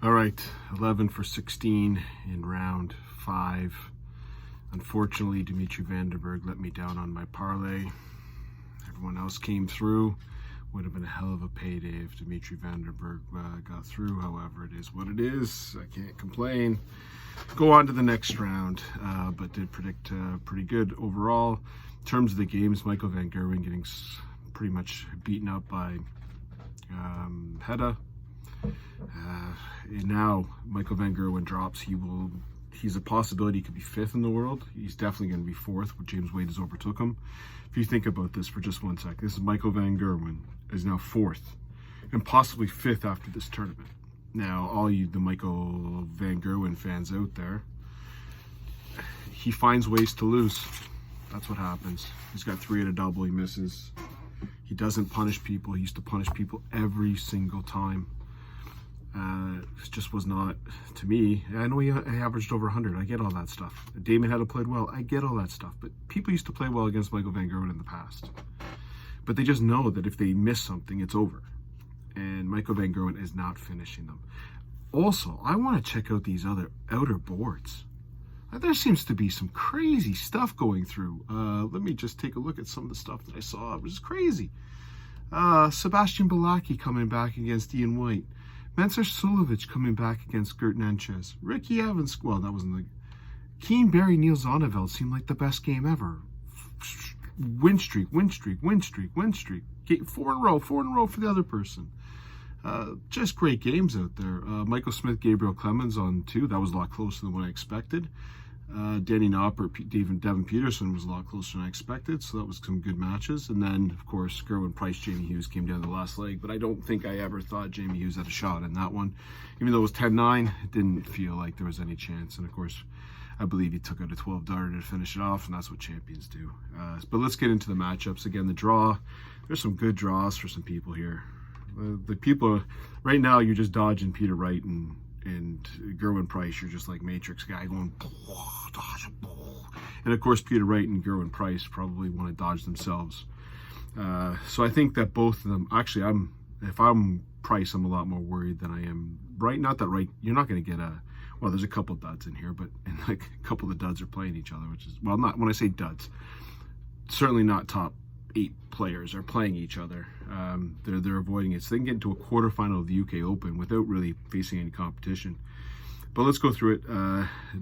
All right, 11 for 16 in round 5. Unfortunately, Dimitri Vandenberg let me down on my parlay. Everyone else came through. Would have been a hell of a payday if Dimitri Vandenberg got through. However, it is what it is. I can't complain. Go on to the next round, but did predict pretty good overall. In terms of the games, Michael Van Gerwen getting pretty much beaten up by Heta. Now Michael Van Gerwen drops. He's a possibility. He could be 5th in the world. He's definitely going to be 4th. James Wade has overtook him. If you think about this for just 1 sec, this is Michael Van Gerwen is now 4th and possibly 5th after this tournament. Now, all you the Michael Van Gerwen fans out there, he finds ways to lose. That's what happens. He's got 3 at a double. He misses. He doesn't punish people. He used to punish people every single time. It just was not, to me. I know he averaged over 100. I get all that stuff. Damon Heta played well. I get all that stuff. But people used to play well against Michael Van Gerwen in the past. But they just know that if they miss something, it's over. And Michael Van Gerwen is not finishing them. Also, I want to check out these other outer boards. There seems to be some crazy stuff going through. Let me just take a look at some of the stuff that I saw. It was crazy. Sebastian Balaki coming back against Ian White. Mensur Suljovic coming back against Gert Nenches. Ricky Evans, well, that wasn't the... Keen Barry Neil Zonneveld seemed like the best game ever. Win streak. 4 in a row for the other person. Just great games out there. Michael Smith, Gabriel Clemens on 2. That was a lot closer than what I expected. Danny Knopper, Devin Peterson was a lot closer than I expected, so that was some good matches. And then, of course, Gerwin Price, Jamie Hughes came down the last leg, but I don't think I ever thought Jamie Hughes had a shot in that one. Even though it was 10-9, it didn't feel like there was any chance. And, of course, I believe he took out a 12-darter to finish it off, and that's what champions do. But let's get into the matchups. Again, the draw. There's some good draws for some people here. The people, right now, you're just dodging Peter Wright and Gerwin Price. You're just like Matrix guy going, dodge, and of course Peter Wright and Gerwin Price probably want to dodge themselves. So I think that both of them, actually, if I'm Price, I'm a lot more worried than I am Wright. Not that Wright, you're not going to get well, there's a couple duds in here, but like a couple of the duds are playing each other, which is, well, not when I say duds, certainly not top 8 players are playing each other. They're avoiding it, so they can get into a quarterfinal of the UK Open without really facing any competition. But let's go through it.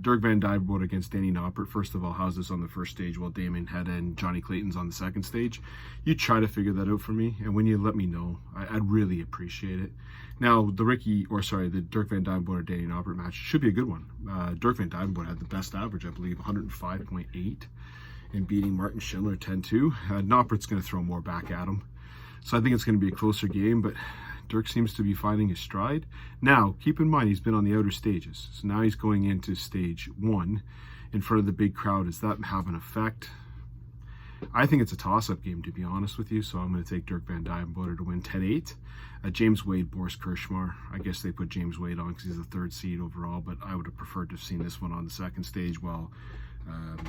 Dirk Van Dijvenbode against Danny Noppert. First of all, how's this on the first stage while Damon Heta and Johnny Clayton's on the second stage? You try to figure that out for me, and when you let me know, I'd really appreciate it. Now, the Dirk Van Dijvenbode Danny Noppert match should be a good one. Dirk Van Dijvenbode had the best average, I believe, 105.8. and beating Martin Schindler 10-2. Noppert's going to throw more back at him. So I think it's going to be a closer game, but Dirk seems to be finding his stride. Now, keep in mind, he's been on the outer stages. So now he's going into stage 1 in front of the big crowd. Does that have an effect? I think it's a toss-up game, to be honest with you, so I'm going to take Dirk Van Dijvenbode to win 10-8. James Wade, Boris Kirschmar. I guess they put James Wade on because he's the 3rd seed overall, but I would have preferred to have seen this one on the second stage while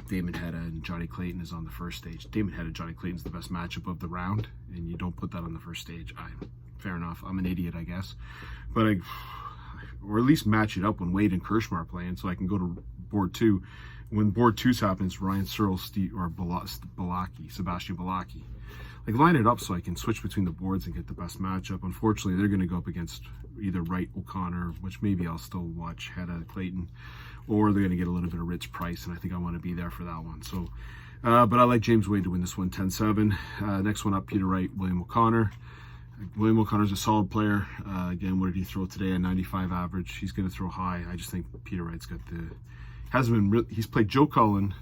Damon Heta and Johnny Clayton is on the first stage. Damon Heta, Johnny Clayton's the best matchup of the round, and you don't put that on the first stage. Fair enough. I'm an idiot, I guess. But or at least match it up when Wade and Kirschmar are playing so I can go to board 2. When board 2 happens, Ryan Searle, Sebastian Balaki. Like, line it up so I can switch between the boards and get the best matchup. Unfortunately, they're going to go up against either Wright, O'Connor, which maybe I'll still watch Heta, Clayton, or they're going to get a little bit of Rydz Price, and I think I want to be there for that one. So, but I like James Wade to win this one 10-7. Next one up, Peter Wright, William O'Connor. William O'Connor's a solid player. Again, what did he throw today? A 95 average. He's going to throw high. I just think Peter Wright's got he's played Joe Cullen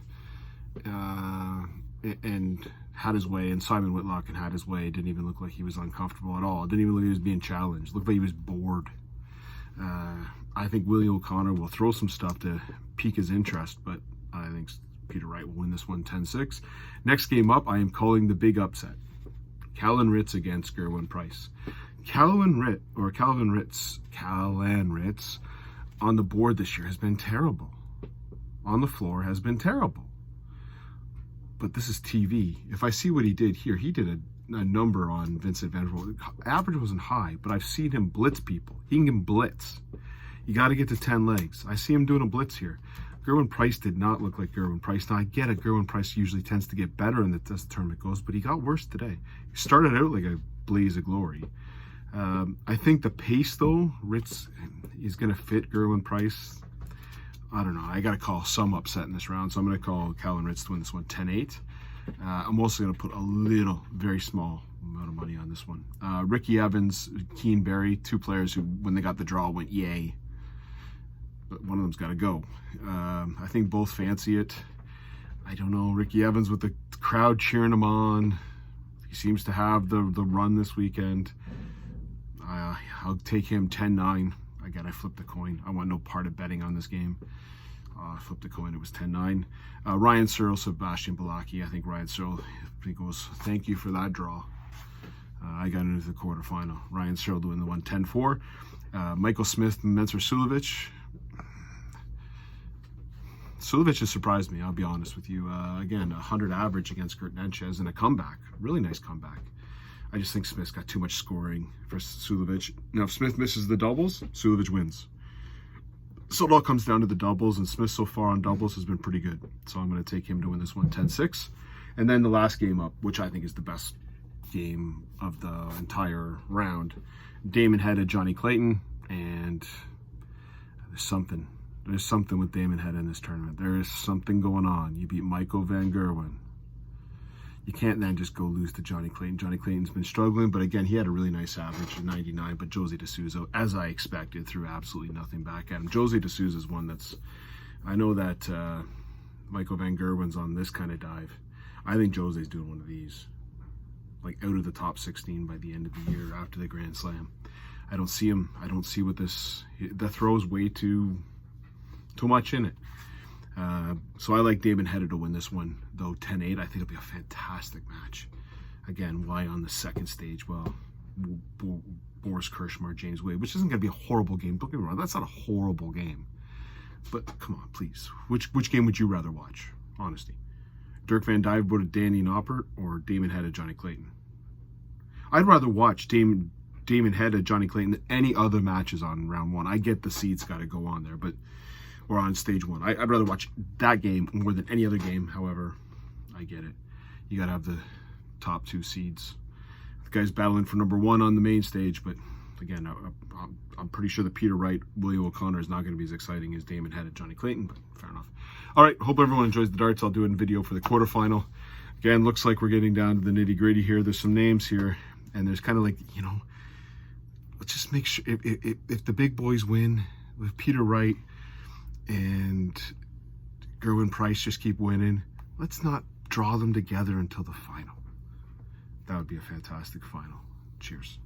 and had his way, and Simon Whitlock and had his way. It didn't even look like he was uncomfortable at all. It didn't even look like he was being challenged. It looked like he was bored. I think William O'Connor will throw some stuff to pique his interest, but I think Peter Wright will win this one 10-6. Next game up, I am calling the big upset. Callan Rydz against Gerwin Price. Callan Rydz on the board this year has been terrible. On the floor has been terrible. But this is TV. If I see what he did here, he did a number on Vincent Van der Voort. Average wasn't high, but I've seen him blitz people. He can blitz. You got to get to 10 legs. I see him doing a blitz here. Gerwin Price did not look like Gerwin Price. Now, I get it. Gerwin Price usually tends to get better in the tournament goes, but he got worse today. He started out like a blaze of glory. I think the pace, though, Rydz is going to fit Gerwin Price. I don't know. I got to call some upset in this round, so I'm going to call Calvin Rydz to win this one 10-8. I'm also going to put a little, very small amount of money on this one. Ricky Evans, Keen Berry, two players who, when they got the draw, went yay. But one of them's got to go. I think both fancy it. I don't know. Ricky Evans with the crowd cheering him on. He seems to have the run this weekend. I'll take him 10-9. Again, I flipped the coin. I want no part of betting on this game. I flipped the coin. It was 10-9. Ryan Searle, Sebastian Balaki. I think Ryan Searle goes, thank you for that draw. I got into the quarterfinal. Ryan Searle doing the one 10-4. Michael Smith, Mentor Sulovic. Sulovic has surprised me, I'll be honest with you. Again, 100 average against Gert Nenchez and a comeback. Really nice comeback. I just think Smith's got too much scoring for Sulovic. Now, if Smith misses the doubles, Sulovic wins. So it all comes down to the doubles, and Smith so far on doubles has been pretty good. So I'm going to take him to win this one 10-6. And then the last game up, which I think is the best game of the entire round. Damon Heta, Johnny Clayton, and there's something with Damon Heta in this tournament. There is something going on. You beat Michael Van Gerwen. You can't then just go lose to Johnny Clayton. Johnny Clayton's been struggling, but again, he had a really nice average of 99, but Josie D'Souza, as I expected, threw absolutely nothing back at him. Josie D'Souza is one that's, I know that Michael Van Gerwen's on this kind of dive. I think Josie's doing one of these, like out of the top 16 by the end of the year after the Grand Slam. I don't see him. I don't see what this, the throw's way too much in it. So I like Damon Heta to win this one, though 10-8. I think it'll be a fantastic match. Again, why on the second stage? Well, Boris Kirschmar, James Wade, which isn't going to be a horrible game. Don't get me wrong, that's not a horrible game. But come on, please. Which game would you rather watch? Honesty. Dirk Van Dijvenbode, Danny Noppert, or Damon Heta, Johnny Clayton? I'd rather watch Damon Heta, Johnny Clayton than any other matches on round one. I get the seeds got to go on there, but or on stage one. I'd rather watch that game more than any other game. However, I get it. You got to have the top two seeds. The guy's battling for number one on the main stage, but again, I'm pretty sure that Peter Wright, William O'Connor is not going to be as exciting as Damon Heta, Johnny Clayton, but fair enough. All right, hope everyone enjoys the darts. I'll do a video for the quarterfinal. Again, looks like we're getting down to the nitty-gritty here. There's some names here, and there's kind of like, you know, let's just make sure if the big boys win with Peter Wright and Gerwin Price just keep winning, let's not draw them together until the final. That would be a fantastic final. Cheers.